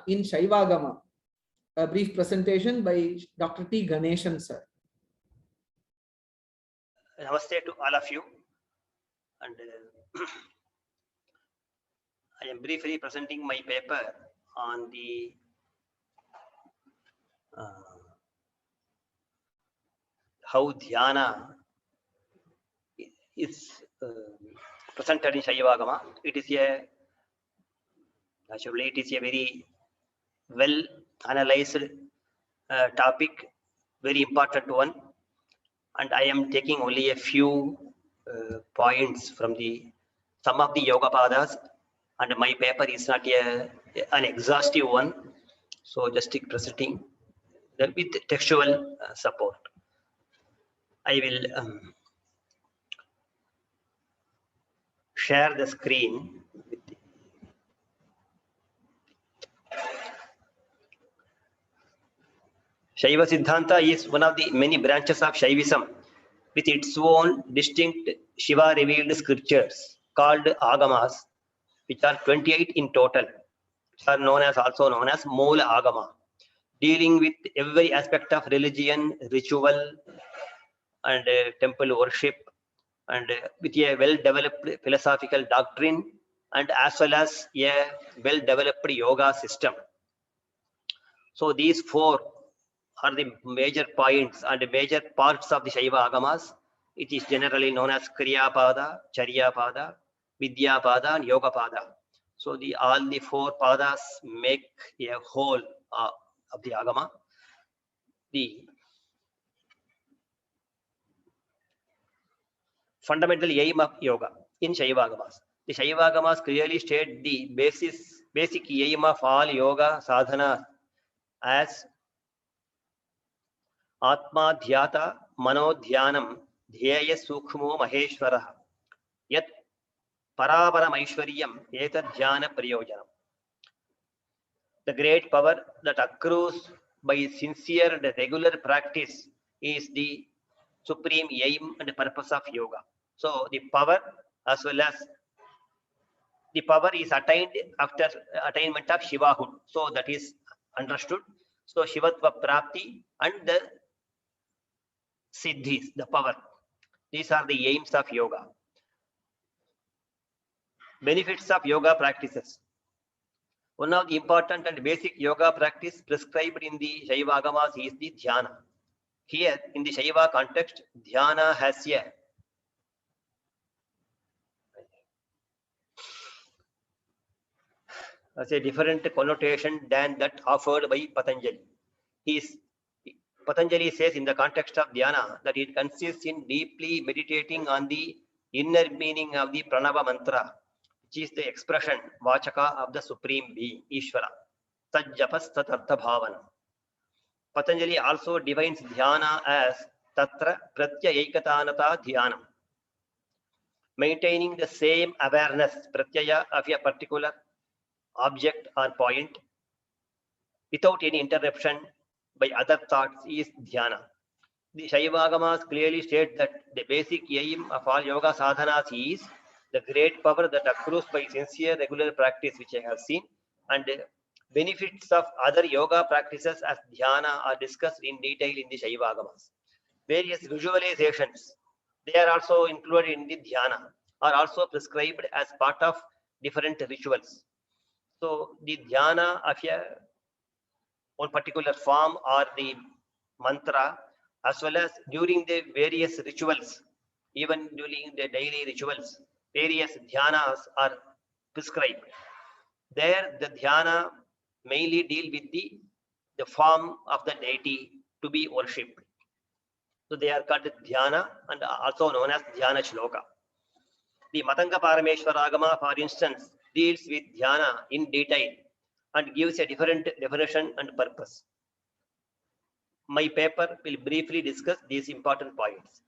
Dhyana in Shaivagama. A brief presentation by Dr. T. Ganeshan, sir. Namaste to all of you. And I am briefly presenting my paper on the how Dhyana is presented in Shaivagama. It is a very well analyzed topic, very important one, and I am taking only a few points from some of the Yoga Padas, and my paper is not an exhaustive one, so just presenting with textual support. I will share the screen. Shaiva Siddhanta is one of the many branches of Shaivism with its own distinct Shiva revealed scriptures called Agamas, which are 28 in total, which are also known as Moola Agama, dealing with every aspect of religion, ritual, and temple worship, and with a well-developed philosophical doctrine, and as well as a well-developed yoga system. So these four are the major points and major parts of the Shaiva Agamas. It is generally known as Kriya Pada, Charya Pada, Vidya Pada, and Yoga Pada. So all the four padas make a whole of the Agama. The fundamental aim of yoga in Shaiva Agamas. The Shaiva Agamas clearly state the basic aim of all yoga sadhana as Atma Dhyata Mano Dhyanam Dhyaya Sukshmo Maheshwara Yat Paraparam Aishwaryam Etad Dhyana Prayojanam. The great power that accrues by sincere and regular practice is the supreme aim and purpose of yoga. So the power as well as the power is attained after attainment of Shivahood. So that is understood. So Shivatva Prapti and the Siddhis, the power. These are the aims of yoga. Benefits of yoga practices. One of the important and basic yoga practice prescribed in the Shaiva Agamas is the Dhyana. Here, in the Shaiva context, Dhyana has a different connotation than that offered by Patanjali. Patanjali says in the context of Dhyana that it consists in deeply meditating on the inner meaning of the Pranava mantra, which is the expression, Vachaka of the Supreme Being, Ishvara. Tajjapas tatartha bhavana. Patanjali also defines Dhyana as Tatra Pratyayikatanata Dhyanam, maintaining the same awareness, Pratyaya, of a particular object or point without any interruption by other thoughts is Dhyana. The Shaiva Agamas clearly state that the basic aim of all yoga sadhanas is the great power that accrues by sincere regular practice, which I have seen, and benefits of other yoga practices as Dhyana are discussed in detail in the Shaiva Agamas. Various visualizations, they are also included in the Dhyana, are also prescribed as part of different rituals. So the Dhyana of one particular form or the mantra, as well as during the various rituals, even during the daily rituals, various dhyanas are prescribed. There, the dhyana mainly deal with the form of the deity to be worshipped. So they are called dhyana and also known as dhyana shloka. The Matanga Parameshwara Agama, for instance, deals with dhyana in detail and gives a different definition and purpose. My paper will briefly discuss these important points.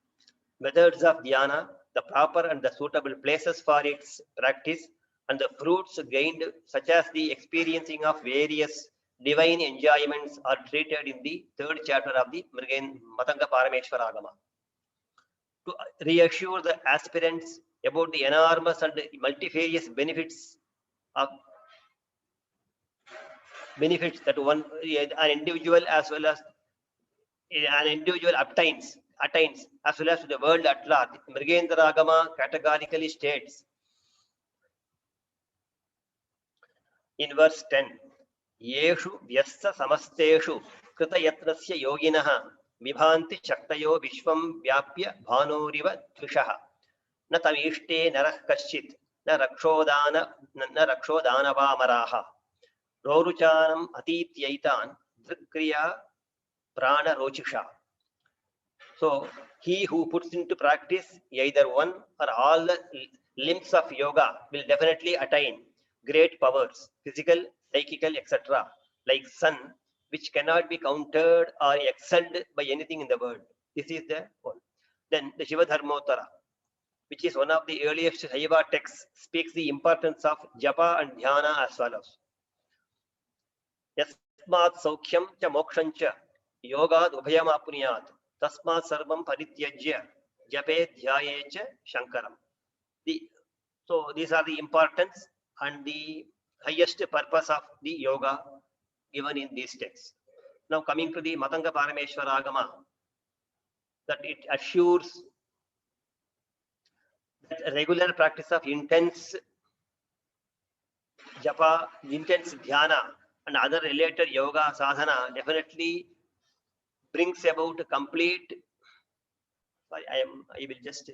Methods of dhyana, the proper and the suitable places for its practice, and the fruits gained, such as the experiencing of various divine enjoyments, are treated in the third chapter of the Matanga Parameshwara Agama. To reassure the aspirants about the enormous and multifarious benefits of benefits that an individual as well as an individual attains as well as to the world at large. Mrigendra Agama categorically states in verse 10, Yeshu vyassa samasteshu krita yatnasya yoginaha vibhanti shaktayo vishvam vyapya bhanuriva trishaha na tamishte narah kaschit na rakshodanavamaraha roruchanam atityaitan drikriya prana rochusha. So he who puts into practice either one or all the limbs of yoga will definitely attain great powers, physical, psychical, etc., like sun, which cannot be countered or excelled by anything in the world. This is the one. Then the Shiva Dharmottara, which is one of the earliest Shaiva texts, speaks the importance of japa and dhyana as follows. Yasmat saukhyam cha moksham cha yogad ubhayam apniyat tasmat sarvam parityajya jape dhyaye cha shankaram. So these are the importance and the highest purpose of the yoga given in these texts. Now coming to the Matanga Parameshwara Agama, that it assures that regular practice of intense japa, intense dhyana and other related yoga sadhana definitely brings about a complete. Sorry, I will just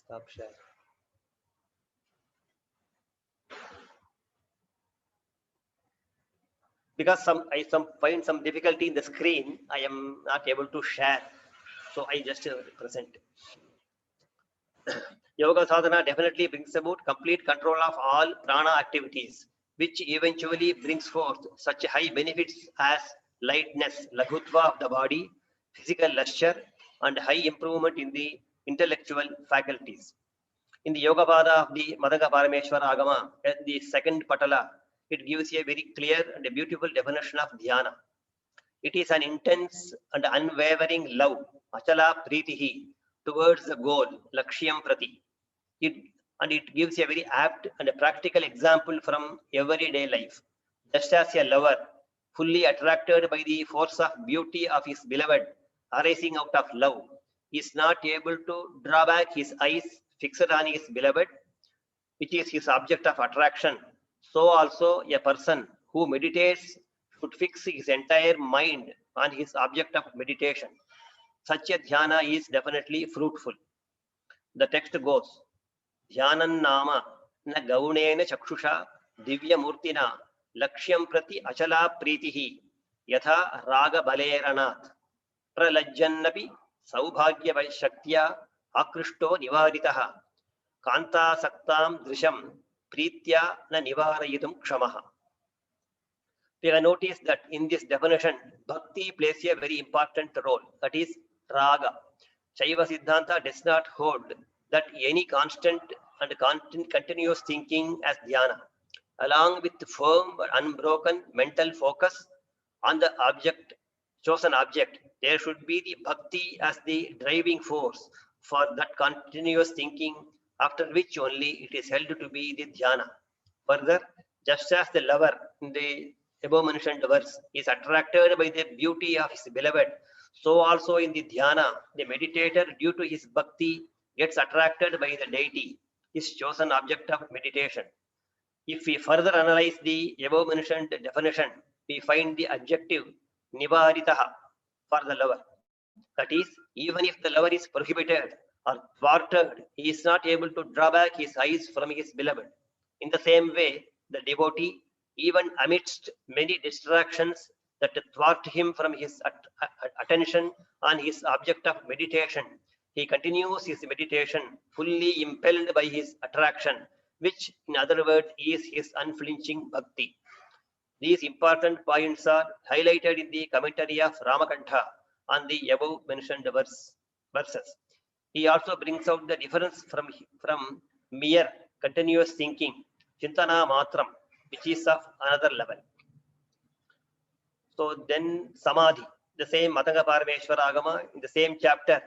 stop share. Because I find some difficulty in the screen, I am not able to share. So I just present. Yoga sadhana definitely brings about complete control of all prana activities, which eventually brings forth such high benefits as lightness, laghutva of the body, physical lustre, and high improvement in the intellectual faculties. In the Yoga Pada of the Matanga Parameshwara Agama, at the second patala, it gives a very clear and a beautiful definition of dhyana. It is an intense and unwavering love, achala pritihi, towards the goal, lakshyam prati. It gives a very apt and a practical example from everyday life. Just as a lover, fully attracted by the force of beauty of his beloved, arising out of love, is not able to draw back his eyes fixed on his beloved, which is his object of attraction, so also a person who meditates should fix his entire mind on his object of meditation. Such a dhyana is definitely fruitful. The text goes, Dhyanan nama na gaunena chakshusha divya murtina lakshyam prati achala pritihi yatha raga baleranat pralajjannapi saubhagya shaktya akrishto nivaritaha kanta saktam drisham pritya na nivarayitum kshamaha. We have noticed that in this definition, bhakti plays a very important role, that is raga. Shaiva Siddhanta does not hold that any constant and continuous thinking as dhyana, along with firm but unbroken mental focus on the object, chosen object, there should be the bhakti as the driving force for that continuous thinking, after which only it is held to be the dhyana. Further, just as the lover in the above mentioned verse is attracted by the beauty of his beloved, so also in the dhyana, the meditator, due to his bhakti, gets attracted by the deity, his chosen object of meditation. If we further analyze the above mentioned definition, we find the adjective nivaritaha for the lover. That is, even if the lover is prohibited or thwarted, he is not able to draw back his eyes from his beloved. In the same way, the devotee, even amidst many distractions that thwart him from his attention on his object of meditation, he continues his meditation fully impelled by his attraction, which in other words is his unflinching bhakti. These important points are highlighted in the commentary of Ramakantha on the above mentioned verses. He also brings out the difference from mere continuous thinking, Chintana Matram, which is of another level. So then Samadhi, the same Matanga Parameshwara Agama, in the same chapter,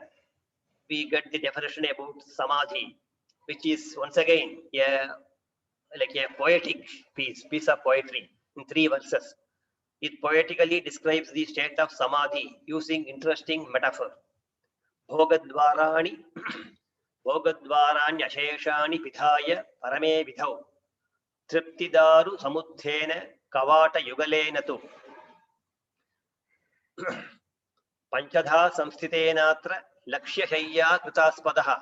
we get the definition about samadhi, which is once again like a poetic piece of poetry in 3 verses. It poetically describes the state of samadhi using interesting metaphor. Bhogadvarani Bhogadvaranyasheshani pithaya parame vidhau triptidaru samuthena kavata yugalena tu panchadha samstitenatra lakshya kritaspadaha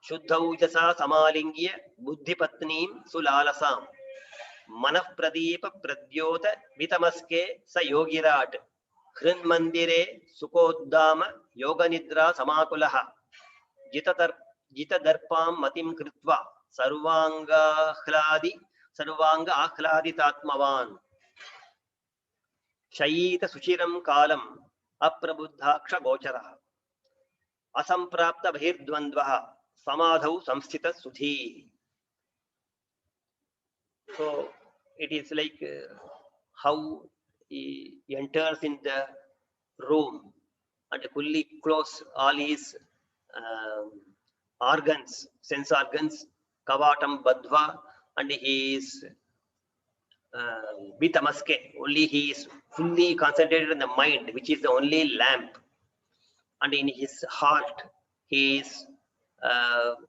shuddhau jasa samalingya buddhipatnim sulalasam manah pradeepa pradyota vitamaske sa yogirat hrinmandire sukoddama yoganidra samakulaha jitadarpam matim kritva sarvanga ahladitatmavan shayita suchiram kalam aprabuddhaksha gochara asamprapta bhirdvandvaha samadhau samsthita sudhi. So it is like how he enters in the room and fully close all his organs, sense organs, kavatam badva, and he is bitamaske, only he is fully concentrated in the mind, which is the only lamp, and in his heart he is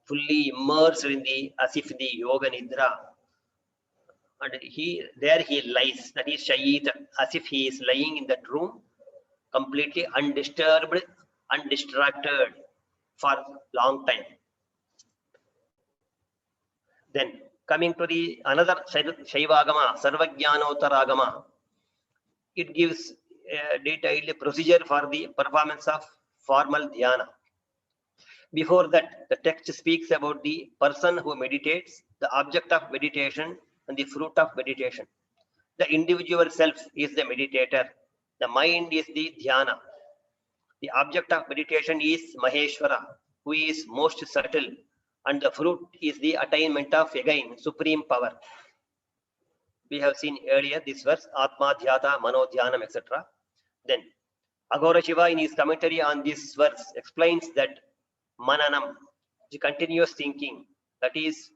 fully immersed in the, as if the yoga nidra, and he lies, that is shayita, as if he is lying in that room, completely undisturbed, undistracted for long time. Then coming to the another Shaivagama, Sarvajnanottaragama, it gives a detailed procedure for the performance of formal dhyana. Before that, the text speaks about the person who meditates, the object of meditation, and the fruit of meditation. The individual self is the meditator. The mind is the dhyana. The object of meditation is Maheshwara, who is most subtle, and the fruit is the attainment of, again, supreme power. We have seen earlier this verse, Atma Dhyata, Mano Dhyanam, etc. Then Aghora Shiva in his commentary on this verse explains that Mananam, the continuous thinking, that is,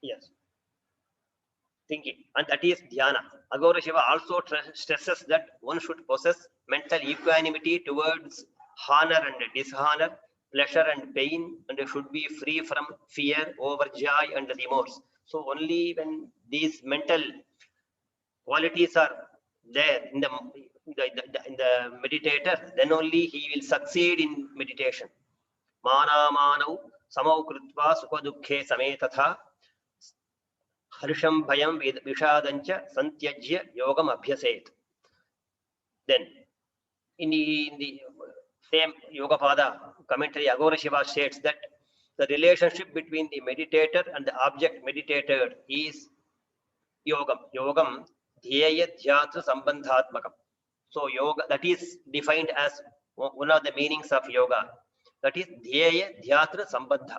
yes, thinking, and that is dhyana. Aghora Shiva also stresses that one should possess mental equanimity towards honor and dishonor, pleasure and pain, and should be free from fear, overjoy, and remorse. So only when these mental qualities are there in the meditator, then only he will succeed in meditation. Mana manau samau kritva sukha dukkhe sametatha harsham bhayam vishadancha santyajya yogam abhyaset. Then in the same Yogapada commentary, Aghora Shiva states that the relationship between the meditator and the object meditated is yogam. Yogam dhyaya dhyatra sambandhatmakam. So yoga, that is defined as one of the meanings of yoga. That is dhyaya dhyatra sambandha,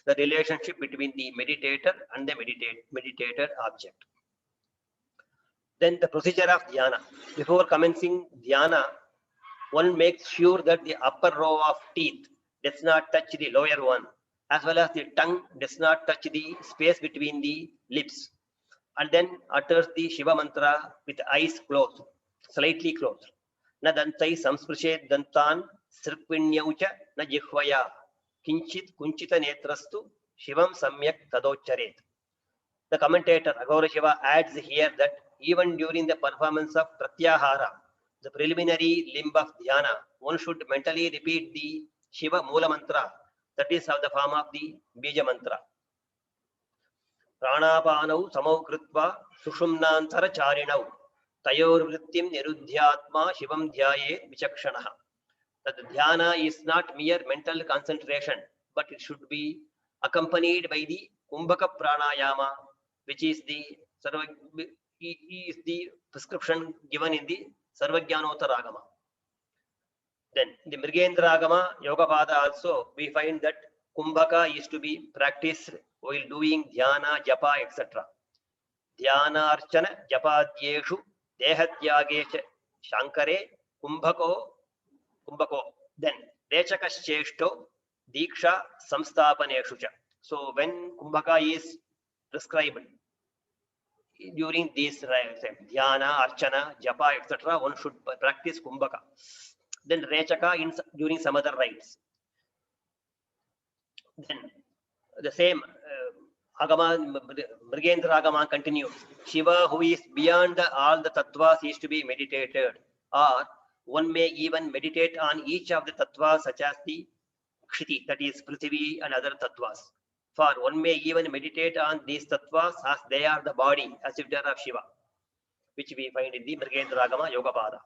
the relationship between the meditator and the meditated object. Then the procedure of dhyana. Before commencing dhyana, one makes sure that the upper row of teeth does not touch the lower one, as well as the tongue does not touch the space between the lips, and then utters the Shiva mantra with eyes closed, slightly closed. Na dantai samsprishet dantan srikvinyaucha na jihvaya kinchit kunchita netrastu Shivam samyak tadocharet. The commentator Aghora Shiva adds here that even during the performance of pratyahara, the preliminary limb of dhyana, one should mentally repeat the Shiva Mula mantra, that is of the form of the Bija mantra. Pranapanau samau kritva sushumnantara charinau tayor vrittim nirudhyatma Shivam dhyaye vichakshanaha. That the dhyana is not mere mental concentration, but it should be accompanied by the Kumbhaka pranayama, which is the prescription given in the Sarvajnanottaragama. Then in the Mrigendragama Yogapada also we find that Kumbhaka is to be practiced while doing dhyana, japa, etc. Dhyana archana japadyeshu dehatyagecha shankare kumbhako Kumbhako. Then Rechakascheshto Diksha Samsthapaneshu cha. So when Kumbhaka is prescribed during these dhyana, archana, japa, etc., one should practice Kumbhaka. Then Rechaka during some other rites. Then the same Agama, Mrigendra Agama continues. Shiva, who is beyond all the tattvas, is to be meditated, or one may even meditate on each of the tattvas, such as the Kshiti, that is Prithvi, and other tattvas. For one may even meditate on these tattvas as they are the body, as if they are of Shiva, which we find in the Mrigendra Agama Yogapada.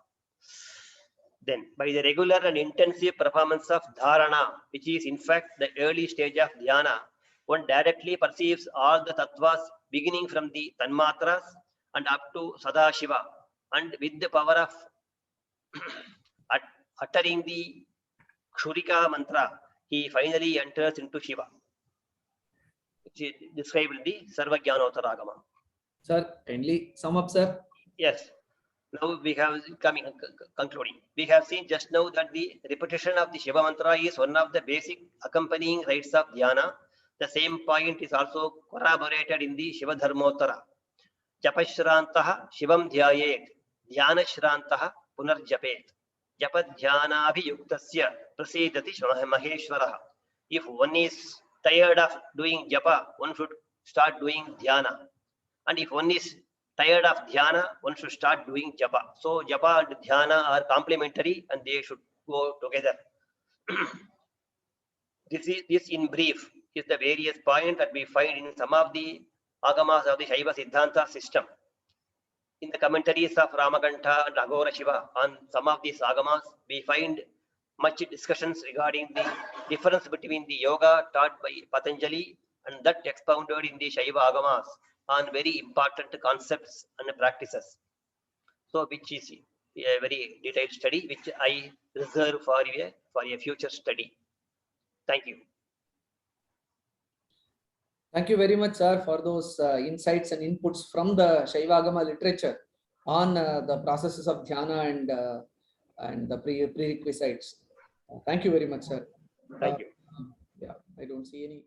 Then, by the regular and intensive performance of dharana, which is in fact the early stage of dhyana, one directly perceives all the tattvas beginning from the tanmatras and up to Sadashiva, and with the power of uttering the Kshurika mantra, he finally enters into Shiva, which is described in the Sarvajnanottaragama. Sir, kindly sum up, sir. Yes. Now we have concluding. We have seen just now that the repetition of the Shiva mantra is one of the basic accompanying rites of dhyana. The same point is also corroborated in the Shiva Dharmottara. Japashrantaha Shivam Dhyayet, Dhyanashrantaha Punarjapet, Japadhyanabhiyuktasya Prasidati Maheshwaraha. If one is tired of doing japa, one should start doing dhyana. And if one is tired of dhyana, one should start doing japa. So japa and dhyana are complementary and they should go together. This in brief is the various points that we find in some of the agamas of the Shaiva Siddhanta system. In the commentaries of Ramakanta and Aghora Shiva on some of these agamas, we find much discussions regarding the difference between the yoga taught by Patanjali and that expounded in the Shaiva agamas on very important concepts and practices. So which is a very detailed study which I reserve for a future study. Thank you. Thank you very much, sir, for those insights and inputs from the Shaivagama literature on the processes of dhyana and the prerequisites. Thank you very much, sir. Thank you. Yeah, I don't see any.